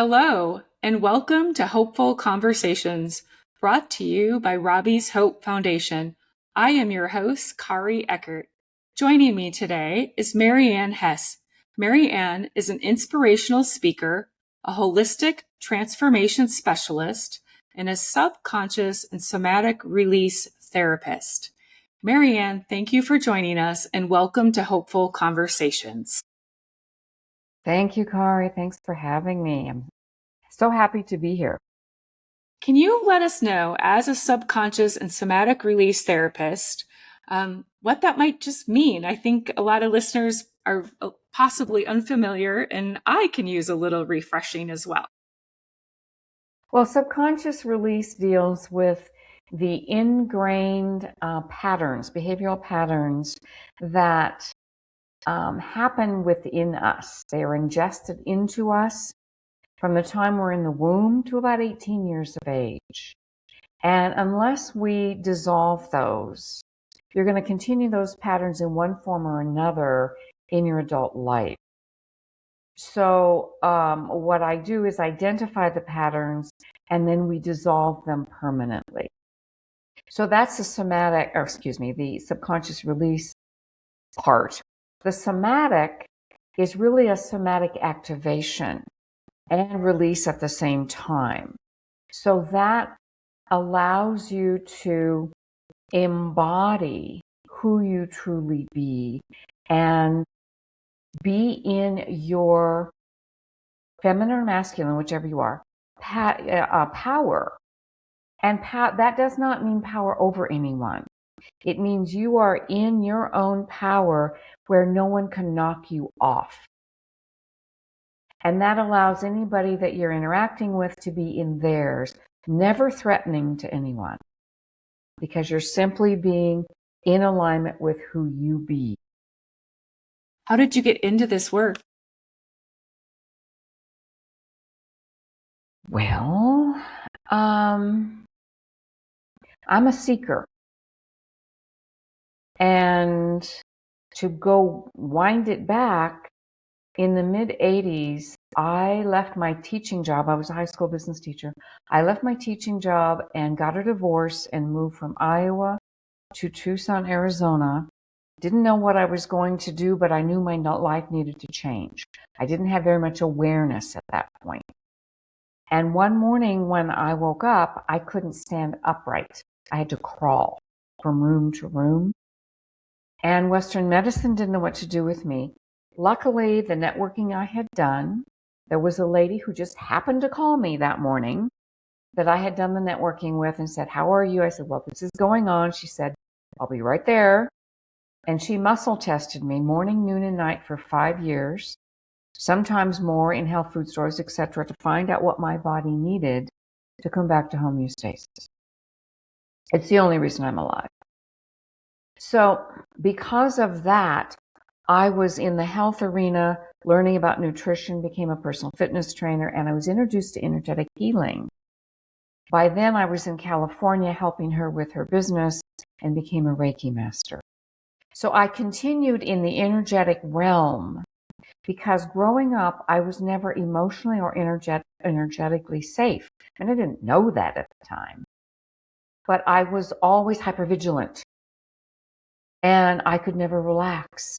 Hello, and welcome to Hopeful Conversations, brought to you by Robbie's Hope Foundation. I am your host, Kari Eckert. Joining me today is Maryann Hesse. Maryann is an inspirational speaker, a holistic transformation specialist, and a subconscious and somatic release therapist. Maryann, thank you for joining us, and welcome to Hopeful Conversations. Thank you, Kari. Thanks for having me. I'm so happy to be here. Can you let us know, as a subconscious and somatic release therapist, what that might just mean? I think a lot of listeners are possibly unfamiliar, and I can use a little refreshing as well. Well, subconscious release deals with the ingrained patterns, behavioral patterns that happen within us. They are ingested into us from the time we're in the womb to about 18 years of age. And unless we dissolve those, you're going to continue those patterns in one form or another in your adult life. So what I do is identify the patterns and then we dissolve them permanently. So that's the the subconscious release part. The somatic is really a somatic activation and release at the same time. So that allows you to embody who you truly be and be in your feminine or masculine, whichever you are, power. And that does not mean power over anyone. It means you are in your own power where no one can knock you off. And that allows anybody that you're interacting with to be in theirs, never threatening to anyone, because you're simply being in alignment with who you be. How did you get into this work? Well, I'm a seeker. And to go wind it back, in the mid-'80s, I left my teaching job. I was a high school business teacher. I left my teaching job and got a divorce and moved from Iowa to Tucson, Arizona. Didn't know what I was going to do, but I knew my life needed to change. I didn't have very much awareness at that point. And one morning when I woke up, I couldn't stand upright. I had to crawl from room to room. And Western medicine didn't know what to do with me. Luckily, the networking I had done, there was a lady who just happened to call me that morning that I had done the networking with and said, "How are you?" I said, "Well, this is going on." She said, "I'll be right there." And she muscle tested me morning, noon, and night for 5 years, sometimes more, in health food stores, etc., to find out what my body needed to come back to homeostasis. It's the only reason I'm alive. So because of that, I was in the health arena learning about nutrition, became a personal fitness trainer, and I was introduced to energetic healing. By then, I was in California helping her with her business and became a Reiki master. So I continued in the energetic realm because growing up, I was never emotionally or energetically safe. And I didn't know that at the time. But I was always hypervigilant and I could never relax.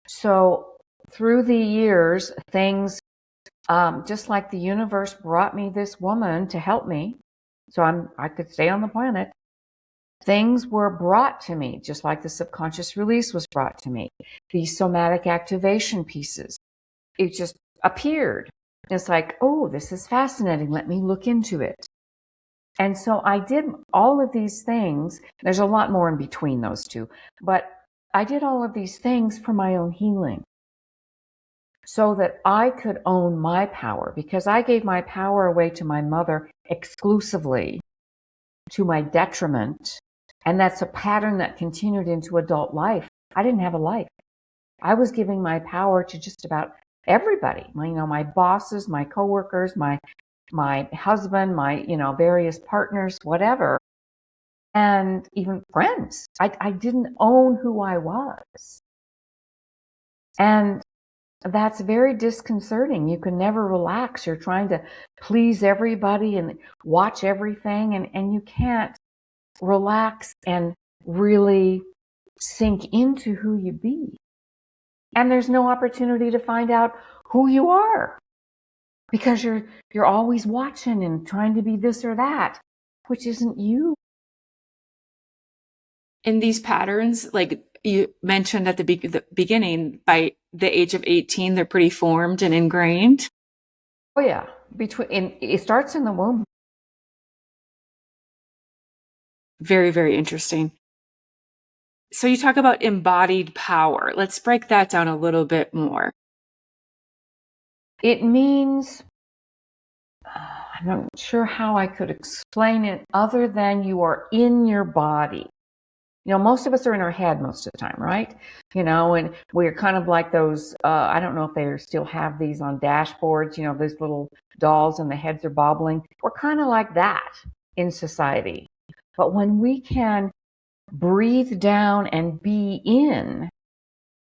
So through the years, things, just like the universe brought me this woman to help me, so I could stay on the planet, things were brought to me, just like the subconscious release was brought to me. The somatic activation pieces, it just appeared. It's like, oh, this is fascinating. Let me look into it. And so I did all of these things. There's a lot more in between those two, but I did all of these things for my own healing so that I could own my power, because I gave my power away to my mother exclusively to my detriment. And that's a pattern that continued into adult life. I didn't have a life. I was giving my power to just about everybody, my bosses, my coworkers, my husband, my, various partners, whatever, and even friends. I didn't own who I was. And that's very disconcerting. You can never relax. You're trying to please everybody and watch everything, and you can't relax and really sink into who you be. And there's no opportunity to find out who you are, because you're always watching and trying to be this or that, which isn't you. In these patterns, like you mentioned at the beginning, by the age of 18, they're pretty formed and ingrained. Oh yeah, it starts in the womb. Very, very interesting. So you talk about embodied power. Let's break that down a little bit more. It means, I'm not sure how I could explain it other than you are in your body. You know, most of us are in our head most of the time, right? You know, and we're kind of like those, I don't know if they still have these on dashboards, you know, those little dolls and the heads are bobbling. We're kind of like that in society. But when we can breathe down and be in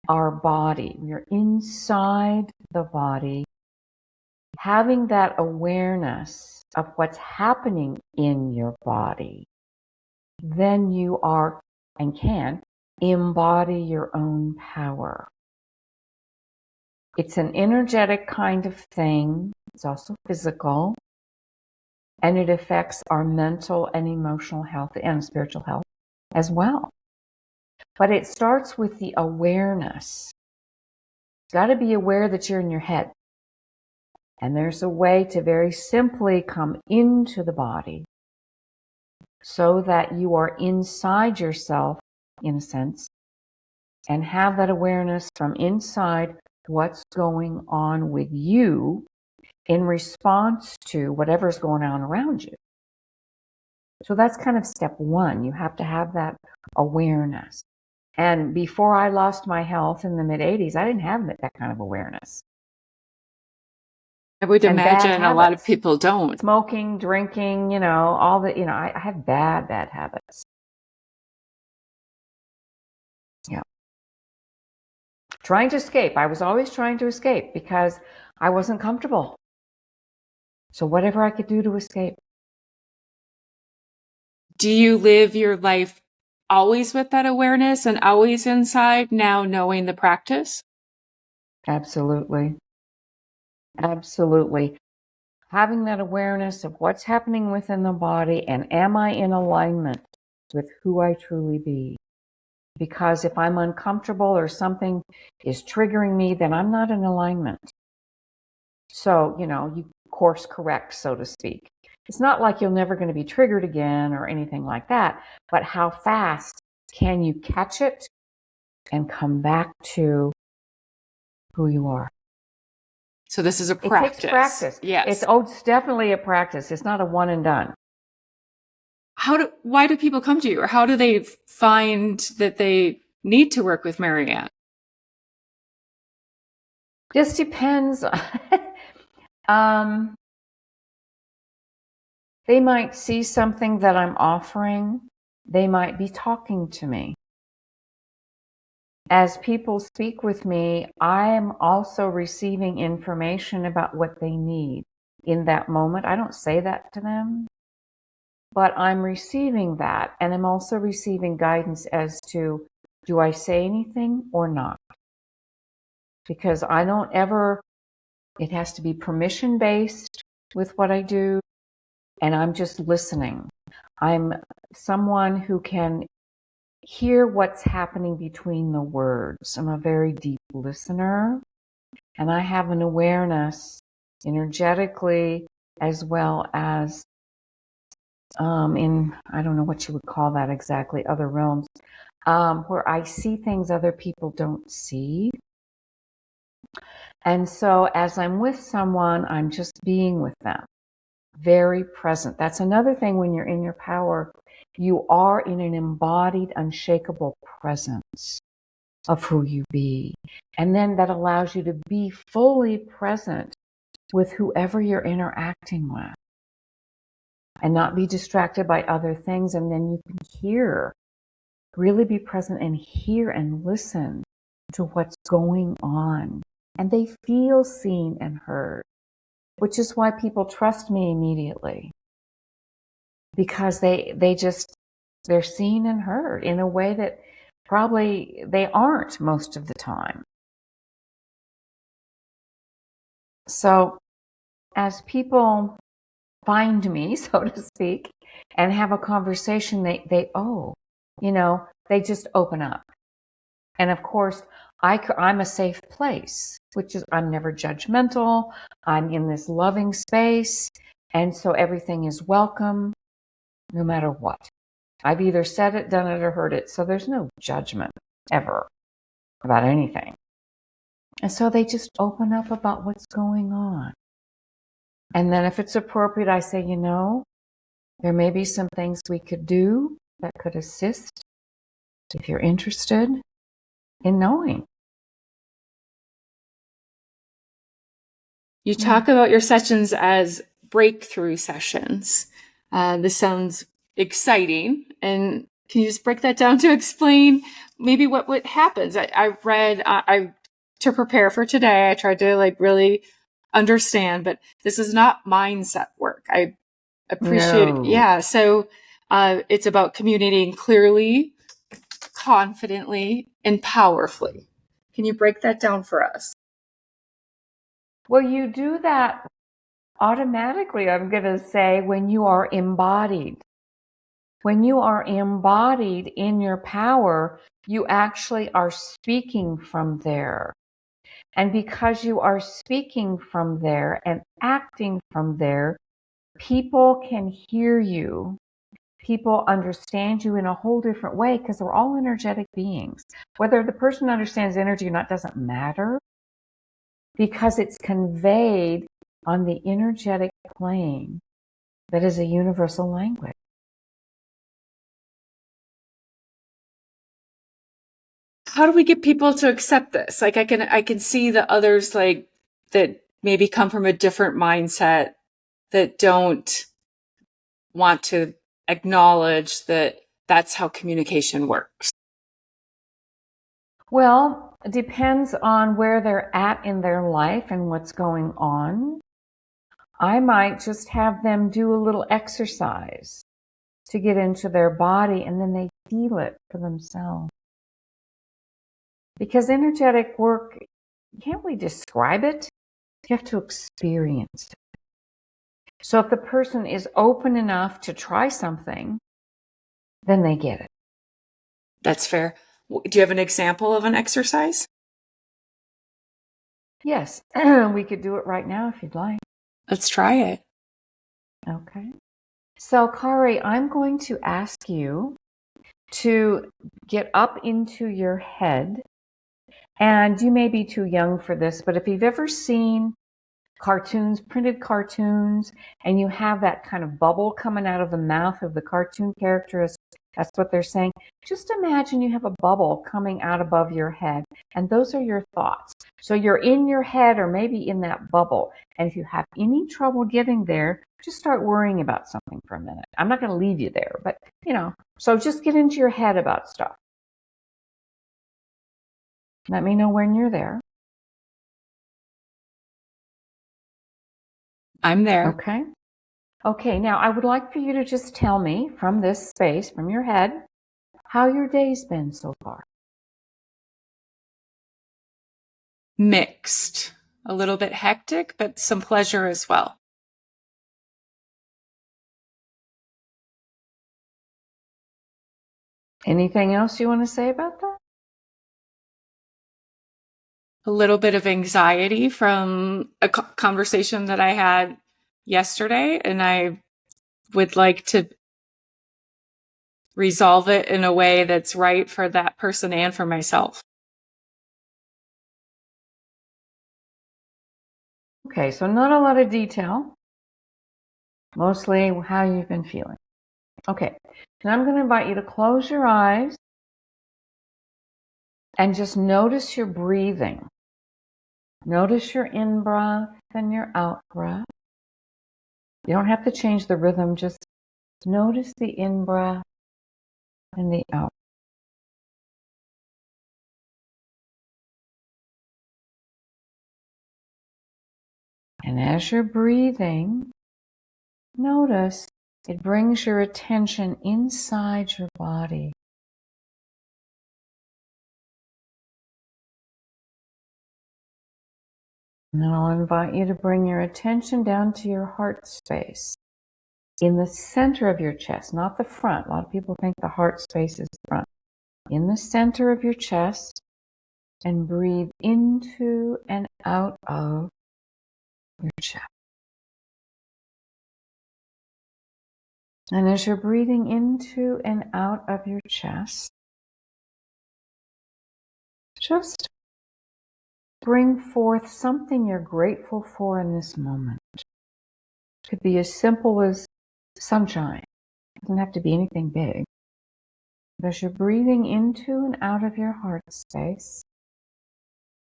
our body, we're inside the body, having that awareness of what's happening in your body, then you are and can embody your own power. It's an energetic kind of thing. It's also physical. And it affects our mental and emotional health and spiritual health as well. But it starts with the awareness. You've got to be aware that you're in your head. And there's a way to very simply come into the body so that you are inside yourself, in a sense, and have that awareness from inside what's going on with you in response to whatever's going on around you. So that's kind of step one. You have to have that awareness. And before I lost my health in the mid-'80s, I didn't have that kind of awareness. I would imagine a lot of people don't. Smoking, drinking, you know, all the, you know, I have bad habits. Yeah. Trying to escape. I was always trying to escape because I wasn't comfortable. So whatever I could do to escape. Do you live your life always with that awareness and always inside, now knowing the practice? Absolutely. Absolutely. Having that awareness of what's happening within the body, and am I in alignment with who I truly be? Because if I'm uncomfortable or something is triggering me, then I'm not in alignment. So, you know, you course correct, so to speak. It's not like you're never going to be triggered again or anything like that, but how fast can you catch it and come back to who you are? So this is a practice. It takes practice. Yes. It's definitely a practice. It's not a one and done. Why do people come to you, or how do they find that they need to work with Maryann? Just depends. They might see something that I'm offering. They might be talking to me. As people speak with me, I am also receiving information about what they need in that moment. I don't say that to them, but I'm receiving that. And I'm also receiving guidance as to, do I say anything or not? Because I don't ever, it has to be permission based with what I do. And I'm just listening. I'm someone who can hear what's happening between the words. I'm a very deep listener, and I have an awareness energetically as well as in, I don't know what you would call that exactly, other realms, where I see things other people don't see. And so as I'm with someone, I'm just being with them, very present. That's another thing when you're in your power. You are in an embodied, unshakable presence of who you be. And then that allows you to be fully present with whoever you're interacting with and not be distracted by other things. And then you can hear, really be present and hear and listen to what's going on and they feel seen and heard, which is why people trust me immediately, because they're seen and heard in a way that probably they aren't most of the time. So as people find me, so to speak, and have a conversation, they just open up. And of course, I'm a safe place, which is I'm never judgmental. I'm in this loving space. And so everything is welcome, no matter what. I've either said it, done it, or heard it. So there's no judgment ever about anything. And so they just open up about what's going on. And then if it's appropriate, I say, there may be some things we could do that could assist if you're interested in knowing. You talk about your sessions as breakthrough sessions. This sounds exciting. And can you just break that down to explain maybe what happens? I read, to prepare for today, I tried to really understand, but this is not mindset work. I appreciate it. Yeah. So it's about communicating clearly, confidently, and powerfully. Can you break that down for us? Well, you do that automatically, I'm going to say, when you are embodied. When you are embodied in your power, you actually are speaking from there. And because you are speaking from there and acting from there, people can hear you. People understand you in a whole different way because we're all energetic beings. Whether the person understands energy or not doesn't matter, because it's conveyed on the energetic plane that is a universal language. How do we get people to accept this? I can see the others that maybe come from a different mindset that don't want to acknowledge that that's how communication works. Well, it depends on where they're at in their life and what's going on. I might just have them do a little exercise to get into their body, and then they feel it for themselves. Because energetic work, can't we describe it? You have to experience it. So if the person is open enough to try something, then they get it. That's fair. Do you have an example of an exercise? Yes, we could do it right now if you'd like. Let's try it. Okay. So, Kari, I'm going to ask you to get up into your head. And you may be too young for this, but if you've ever seen cartoons, printed cartoons, and you have that kind of bubble coming out of the mouth of the cartoon character, that's what they're saying. Just imagine you have a bubble coming out above your head, and those are your thoughts. So you're in your head or maybe in that bubble. And if you have any trouble getting there, just start worrying about something for a minute. I'm not going to leave you there, but so just get into your head about stuff. Let me know when you're there. I'm there. Okay. Okay, now I would like for you to just tell me from this space, from your head, how your day's been so far. Mixed. A little bit hectic, but some pleasure as well. Anything else you want to say about that? A little bit of anxiety from a conversation that I had yesterday, and I would like to resolve it in a way that's right for that person and for myself. Okay, so not a lot of detail. Mostly how you've been feeling. Okay, now I'm going to invite you to close your eyes and just notice your breathing. Notice your in-breath and your out-breath. You don't have to change the rhythm, just notice the in-breath and the out. And as you're breathing, notice it brings your attention inside your body. And then I'll invite you to bring your attention down to your heart space. In the center of your chest, not the front. A lot of people think the heart space is the front. In the center of your chest, and breathe into and out of your chest. And as you're breathing into and out of your chest, just bring forth something you're grateful for in this moment. It could be as simple as sunshine. It doesn't have to be anything big. But as you're breathing into and out of your heart space,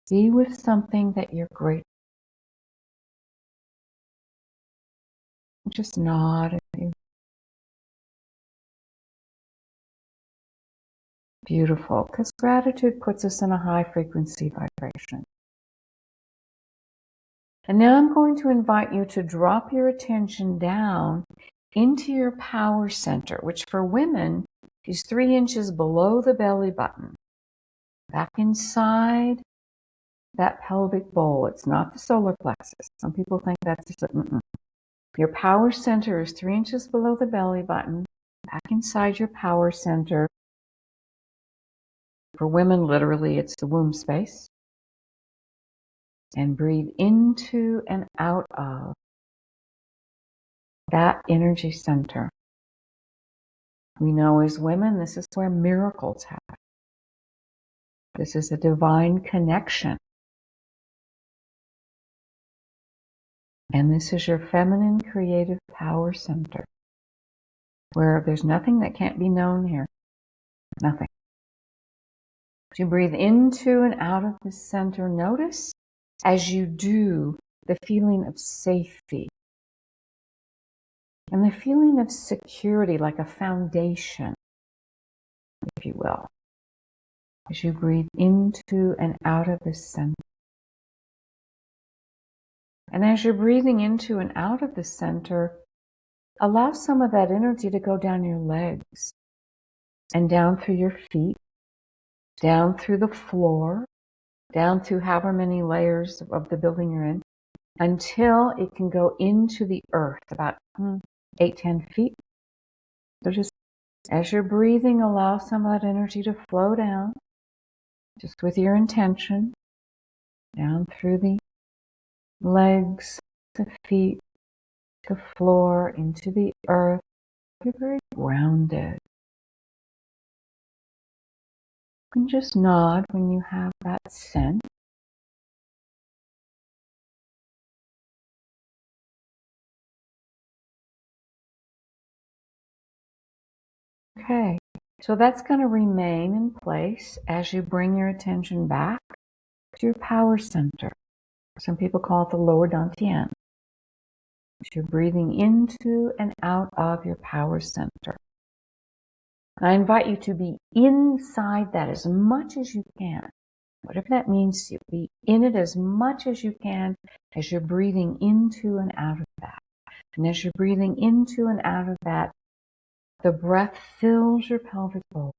be with something that you're grateful for. Just nod if you. Beautiful, because gratitude puts us in a high frequency vibration. And now I'm going to invite you to drop your attention down into your power center, which for women is 3 inches below the belly button. Back inside that pelvic bowl. It's not the solar plexus. Some people think that's just Your power center is 3 inches below the belly button. Back inside your power center. For women, literally, it's the womb space. And breathe into and out of that energy center. We know as women, this is where miracles happen. This is a divine connection. And this is your feminine creative power center, where there's nothing that can't be known here. Nothing. As you breathe into and out of this center, notice as you do the feeling of safety and the feeling of security, like a foundation, if you will, as you breathe into and out of this center. And as you're breathing into and out of the center, allow some of that energy to go down your legs and down through your feet, down through the floor, down through however many layers of the building you're in, until it can go into the earth, about 8-10 feet. So just as you're breathing, allow some of that energy to flow down, just with your intention, down through the legs, the feet, the floor, into the earth. You're very grounded. You can just nod when you have that sense. Okay, so that's going to remain in place as you bring your attention back to your power center. Some people call it the lower dantian. So you're breathing into and out of your power center. And I invite you to be inside that as much as you can. Whatever that means to you, be in it as much as you can as you're breathing into and out of that. And as you're breathing into and out of that, the breath fills your pelvic bowl.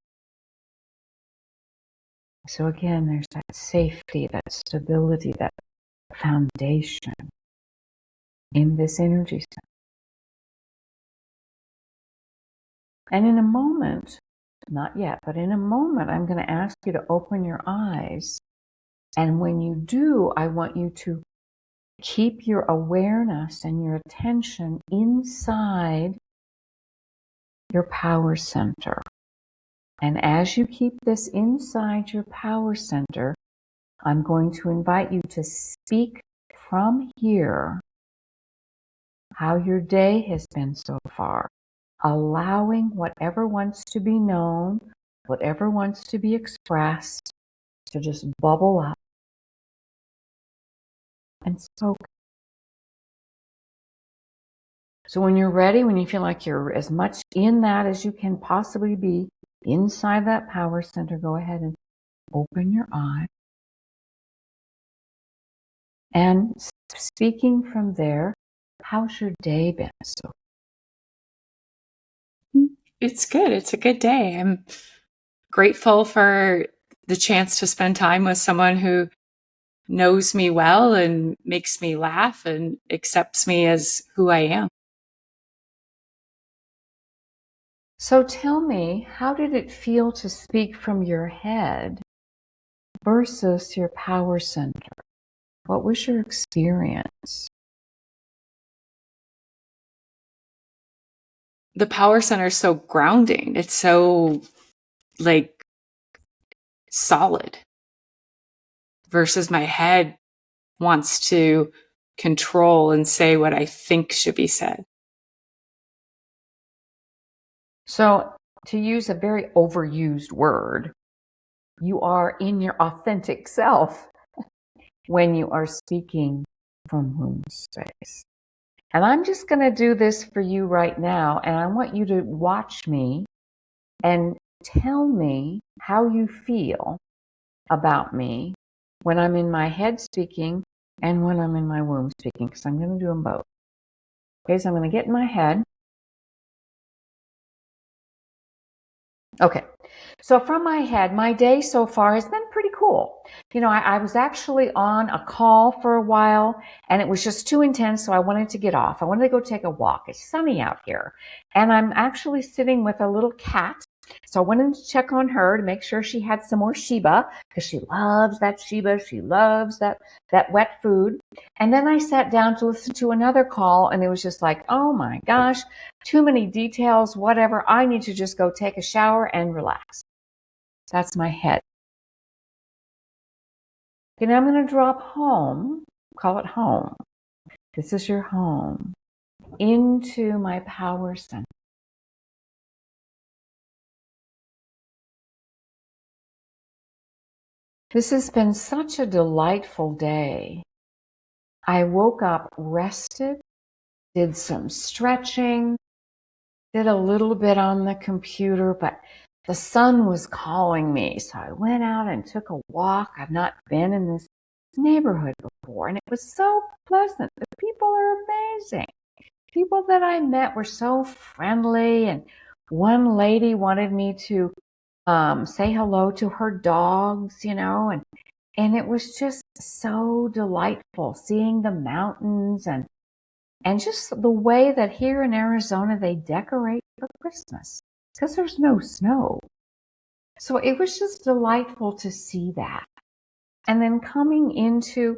So again, there's that safety, that stability, that foundation in this energy center. And in a moment, not yet, but in a moment, I'm going to ask you to open your eyes. And when you do, I want you to keep your awareness and your attention inside your power center. And as you keep this inside your power center, I'm going to invite you to speak from here how your day has been so far, allowing whatever wants to be known, whatever wants to be expressed, to just bubble up and soak. So when you're ready, when you feel like you're as much in that as you can possibly be, inside that power center, go ahead and open your eyes. And speaking from there, how's your day been so? It's good. It's a good day. I'm grateful for the chance to spend time with someone who knows me well and makes me laugh and accepts me as who I am. So tell me, how did it feel to speak from your head versus your power center? What was your experience? The power center is so grounding. It's so like solid versus my head wants to control and say what I think should be said. So, to use a very overused word, you are in your authentic self when you are speaking from womb space. And I'm just going to do this for you right now, and I want you to watch me and tell me how you feel about me when I'm in my head speaking and when I'm in my womb speaking, because I'm going to do them both. Okay, so I'm going to get in my head. Okay, so from my head, my day so far has been pretty cool. You know, I was actually on a call for a while and it was just too intense, so I wanted to get off. I wanted to go take a walk. It's sunny out here. And I'm actually sitting with a little cat. So I wanted to check on her to make sure she had some more Sheba, because she loves that Sheba. She loves that wet food. And then I sat down to listen to another call and it was just like, oh my gosh, too many details, whatever. I need to just go take a shower and relax. That's my head. Okay, now I'm going to drop home, call it home. This is your home, into my power center. This has been such a delightful day. I woke up rested, did some stretching, did a little bit on the computer, but the sun was calling me. So I went out and took a walk. I've not been in this neighborhood before, and it was so pleasant. The people are amazing. People that I met were so friendly, and one lady wanted me to say hello to her dogs, you know, and it was just so delightful seeing the mountains and just the way that here in Arizona they decorate for Christmas because there's no snow. So it was just delightful to see that. And then coming into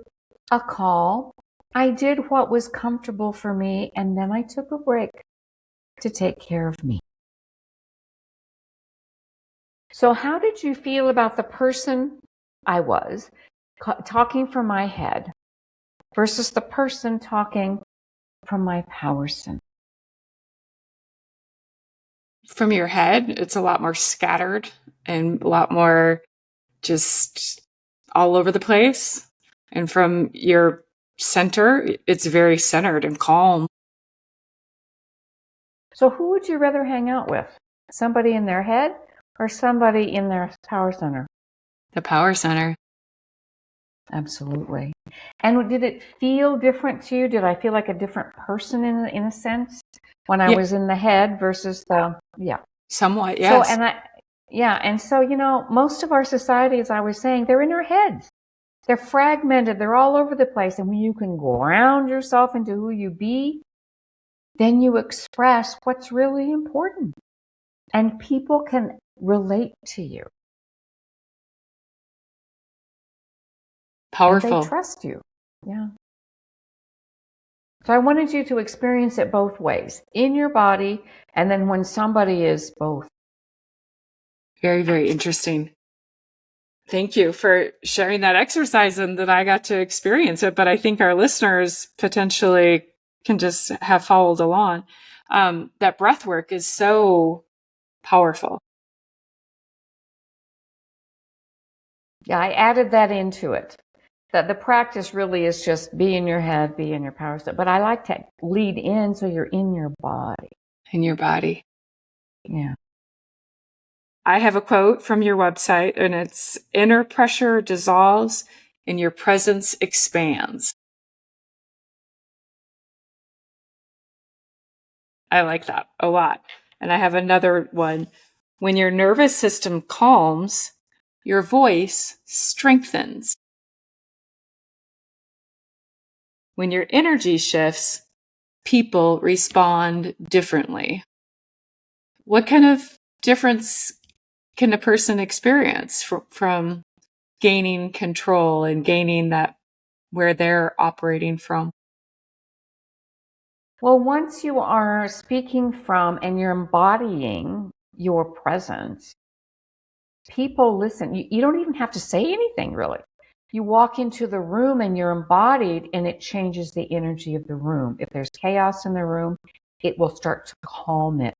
a call, I did what was comfortable for me, and then I took a break to take care of me. So how did you feel about the person I was talking from my head versus the person talking from my power center? From your head, it's a lot more scattered and a lot more just all over the place. And from your center, it's very centered and calm. So who would you rather hang out with? Somebody in their head or somebody in their power center? The power center. Absolutely. And did it feel different to you? Did I feel like a different person in a sense when I was in the head versus the, Somewhat, yes. So, and so, you know, most of our society, as I was saying, they're in our heads. They're fragmented. They're all over the place. And when you can ground yourself into who you be, then you express what's really important. And people can relate to you. Powerful. And they trust you. Yeah. So I wanted you to experience it both ways, in your body, and then when somebody is both. Very, very interesting. Thank you for sharing that exercise and that I got to experience it, but I think our listeners potentially can just have followed along. That breath work is so powerful. Yeah, I added that into it. That the practice really is just be in your head, be in your power step. But I like to lead in so you're in your body. In your body. Yeah. I have a quote from your website, and it's inner pressure dissolves and your presence expands. I like that a lot. And I have another one. When your nervous system calms, your voice strengthens. When your energy shifts, people respond differently. What kind of difference can a person experience from gaining control and gaining that where they're operating from? Well, once you are speaking from and you're embodying your presence, people listen. You don't even have to say anything, really. You walk into the room and you're embodied, and it changes the energy of the room. If there's chaos in the room, it will start to calm it.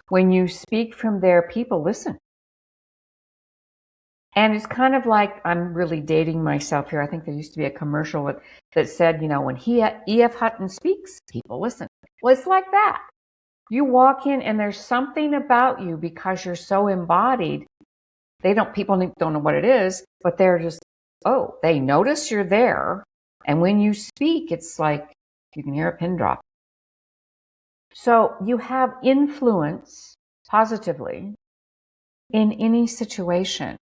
When you speak from there, people listen. And it's kind of like, I'm really dating myself here. I think there used to be a commercial that said, when E.F. Hutton speaks, people listen. Well, it's like that. You walk in and there's something about you because you're so embodied. People don't know what it is, but they're just, they notice you're there. And when you speak, it's like you can hear a pin drop. So you have influence positively in any situation.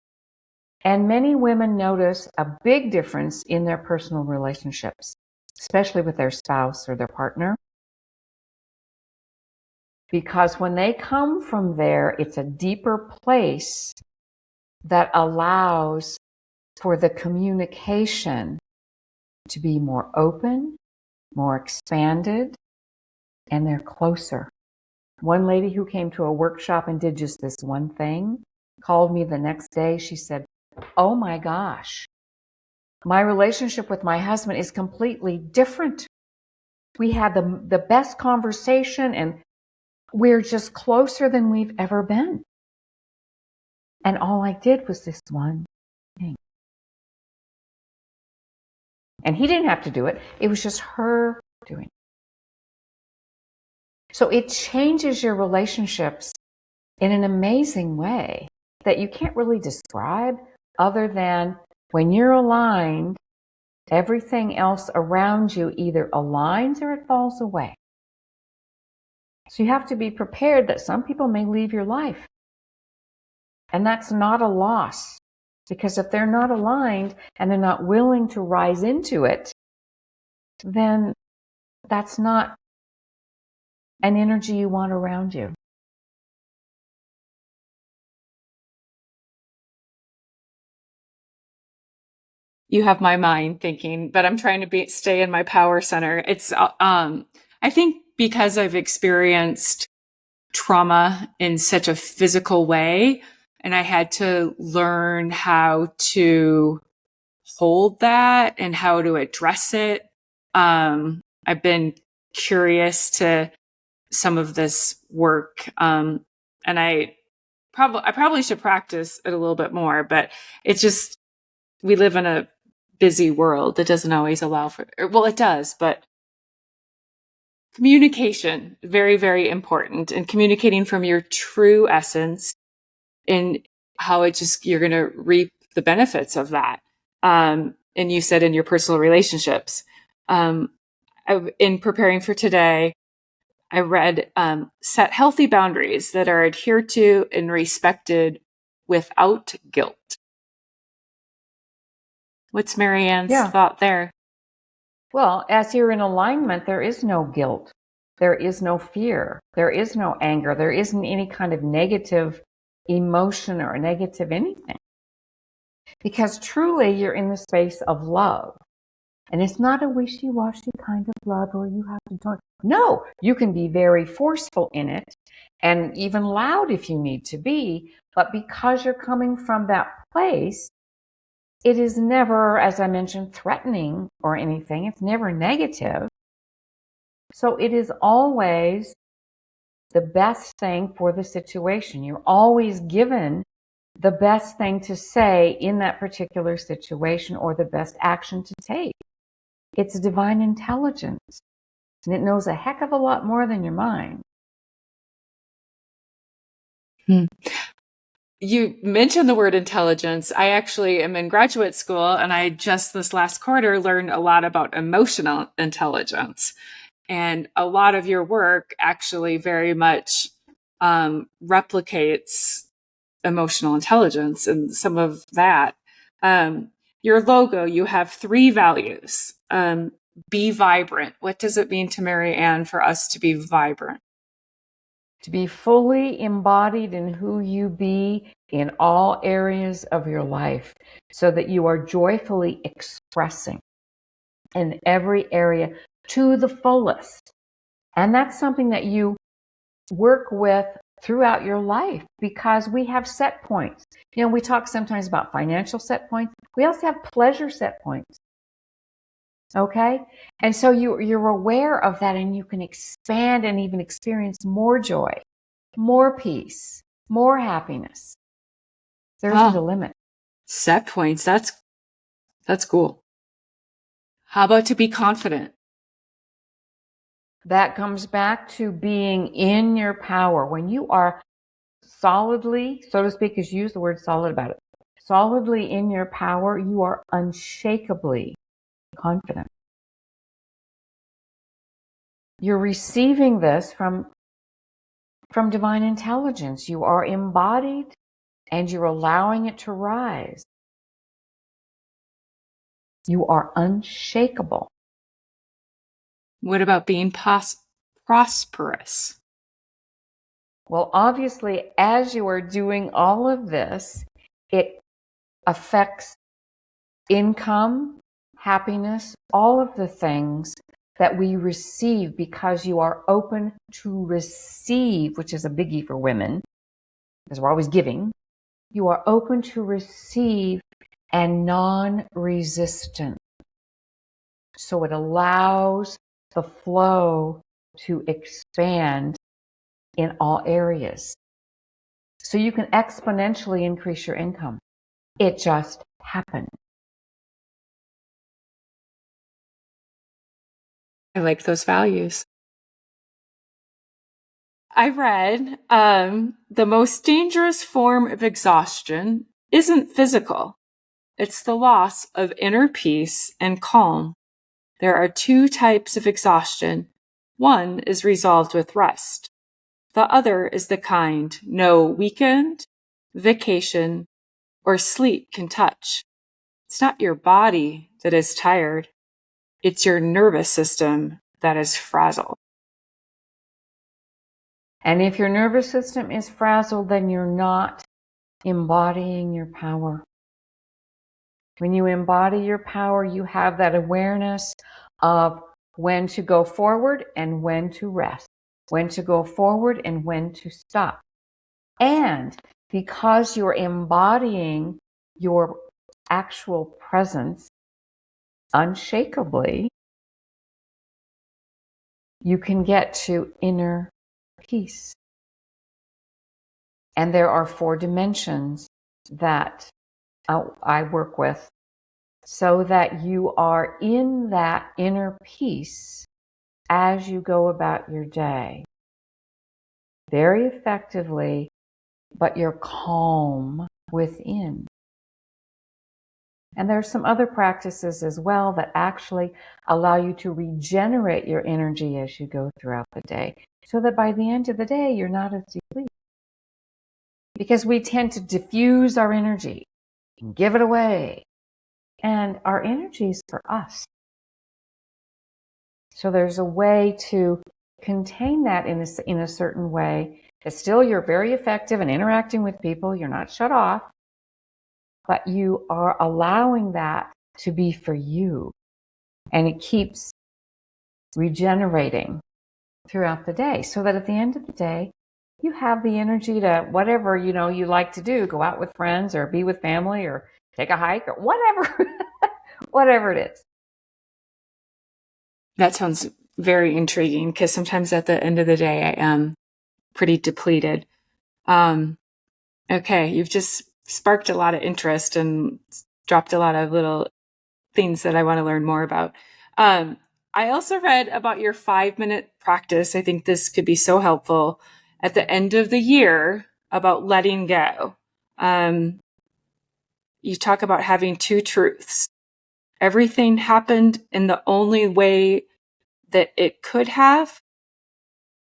And many women notice a big difference in their personal relationships, especially with their spouse or their partner. Because when they come from there, it's a deeper place that allows for the communication to be more open, more expanded, and they're closer. One lady who came to a workshop and did just this one thing called me the next day. She said, "Oh my gosh, my relationship with my husband is completely different. We had the best conversation and we're just closer than we've ever been. And all I did was this one thing." And he didn't have to do it. It was just her doing it. So it changes your relationships in an amazing way that you can't really describe, other than when you're aligned, everything else around you either aligns or it falls away. So you have to be prepared that some people may leave your life. And that's not a loss, because if they're not aligned and they're not willing to rise into it, then that's not an energy you want around you. You have my mind thinking, but I'm trying to stay in my power center. It's, I think because I've experienced trauma in such a physical way, and I had to learn how to hold that and how to address it. I've been curious to some of this work, and I probably should practice it a little bit more. But it's just, we live in a busy world that doesn't always allow for. Well, it does, but communication, very, very important, and communicating from your true essence, and how you're going to reap the benefits of that. And you said in your personal relationships. In preparing for today, I read, set healthy boundaries that are adhered to and respected without guilt. What's Maryann's thought there? Well, as you're in alignment, there is no guilt. There is no fear. There is no anger. There isn't any kind of negative emotion or negative anything. Because truly, you're in the space of love. And it's not a wishy-washy kind of love where you have to talk. No, you can be very forceful in it and even loud if you need to be. But because you're coming from that place, it is never, as I mentioned, threatening or anything. It's never negative. So it is always the best thing for the situation. You're always given the best thing to say in that particular situation, or the best action to take. It's divine intelligence, and it knows a heck of a lot more than your mind. You mentioned the word intelligence. I actually am in graduate school, and I just this last quarter learned a lot about emotional intelligence. And a lot of your work actually very much replicates emotional intelligence and some of that. Your logo, you have 3 values. Be vibrant. What does it mean to Maryann for us to be vibrant? To be fully embodied in who you be in all areas of your life, so that you are joyfully expressing in every area to the fullest. And that's something that you work with throughout your life, because we have set points. You know, we talk sometimes about financial set points. We also have pleasure set points. Okay? And so you're aware of that, and you can expand and even experience more joy, more peace, more happiness. There isn't a limit. Set points. That's cool. How about to be confident? That comes back to being in your power. When you are solidly, so to speak, is use the word solid about it. Solidly in your power, you are unshakably confident. You're receiving this from divine intelligence. You are embodied, and you're allowing it to rise. You are unshakable. What about being prosperous? Well, obviously, as you are doing all of this, it affects income, happiness, all of the things that we receive, because you are open to receive, which is a biggie for women, because we're always giving. You are open to receive and non-resistant. So it allows the flow to expand in all areas. So you can exponentially increase your income. It just happened. I like those values. I read the most dangerous form of exhaustion isn't physical. It's the loss of inner peace and calm. There are 2 types of exhaustion. One is resolved with rest. The other is the kind no weekend, vacation, or sleep can touch. It's not your body that is tired. It's your nervous system that is frazzled. And if your nervous system is frazzled, then you're not embodying your power. When you embody your power, you have that awareness of when to go forward and when to rest, when to go forward and when to stop. And because you're embodying your actual presence unshakably, you can get to inner peace. And there are 4 dimensions that I work with, so that you are in that inner peace as you go about your day, very effectively, but you're calm within. And there's some other practices as well that actually allow you to regenerate your energy as you go throughout the day, so that by the end of the day, you're not as depleted. Because we tend to diffuse our energy and give it away. And our energy is for us. So there's a way to contain that in a certain way. That still you're very effective in interacting with people. You're not shut off. But you are allowing that to be for you. And it keeps regenerating throughout the day. So that at the end of the day, you have the energy to whatever, you like to do. Go out with friends or be with family or take a hike or whatever. Whatever it is. That sounds very intriguing, because sometimes at the end of the day, I am pretty depleted. Okay, you've just sparked a lot of interest and dropped a lot of little things that I want to learn more about. I also read about your 5-minute practice. I think this could be so helpful at the end of the year about letting go. You talk about having 2 truths. Everything happened in the only way that it could have.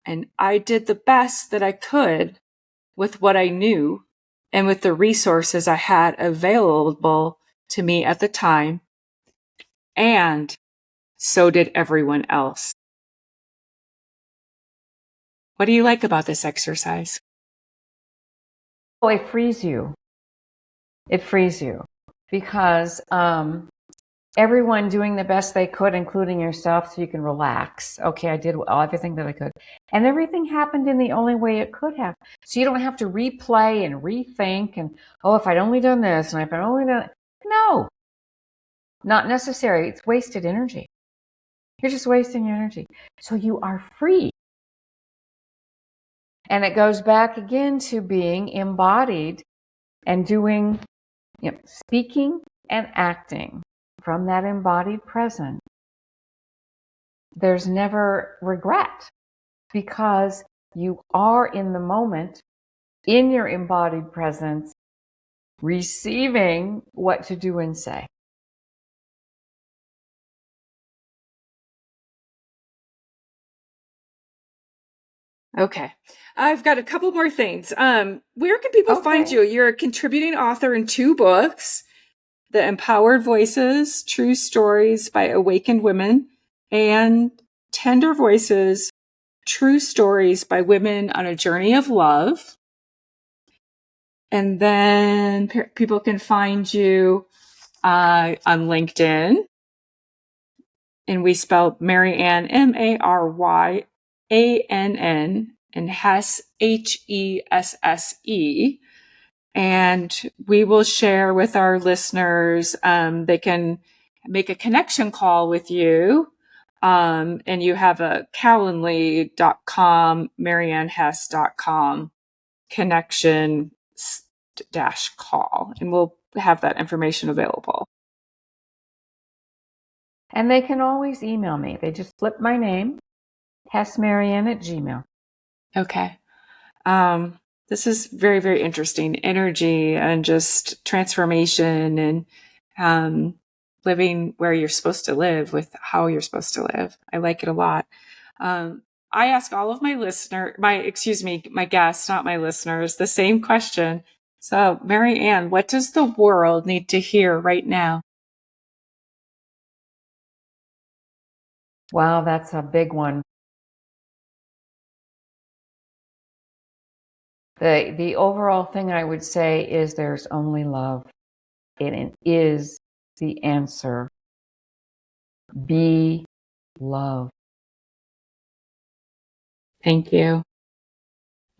And I did the best that I could with what I knew and with the resources I had available to me at the time. And so did everyone else. What do you like about this exercise? Oh, it frees you. It frees you because everyone doing the best they could, including yourself, so you can relax. Okay, I did everything that I could. And everything happened in the only way it could have. So you don't have to replay and rethink and, oh, if I'd only done this and if I'd only done... No, not necessary. It's wasted energy. You're just wasting your energy. So you are free. And it goes back again to being embodied and doing, speaking and acting from that embodied presence. There's never regret because you are in the moment, in your embodied presence, receiving what to do and say. Okay. I've got a couple more things. Where can people find you? You're a contributing author in 2 books, The Empowered Voices, True Stories by Awakened Women, and Tender Voices, True Stories by Women on a Journey of Love. And then people can find you on LinkedIn. And we spelled Maryann, Maryann, and Hesse, Hesse. And we will share with our listeners, they can make a connection call with you. And you have a calendly.com, maryannhesse.com connection -call. And we'll have that information available. And they can always email me. They just flip my name, hessemaryann@gmail.com. Okay. This is very, very interesting. Energy and just transformation and living where you're supposed to live with how you're supposed to live. I like it a lot. I ask all of my my guests, not my listeners, the same question. So, Maryann, what does the world need to hear right now? Wow, that's a big one. The overall thing I would say is there's only love. It is the answer. Be love. Thank you.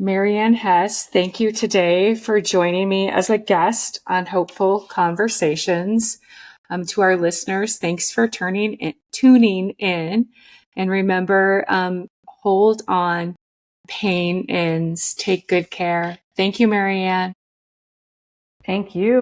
Maryann Hesse, thank you today for joining me as a guest on Hopeful Conversations. To our listeners, thanks for tuning in. And remember, hold on, pain ends, take good care. Thank you, Maryann. Thank you.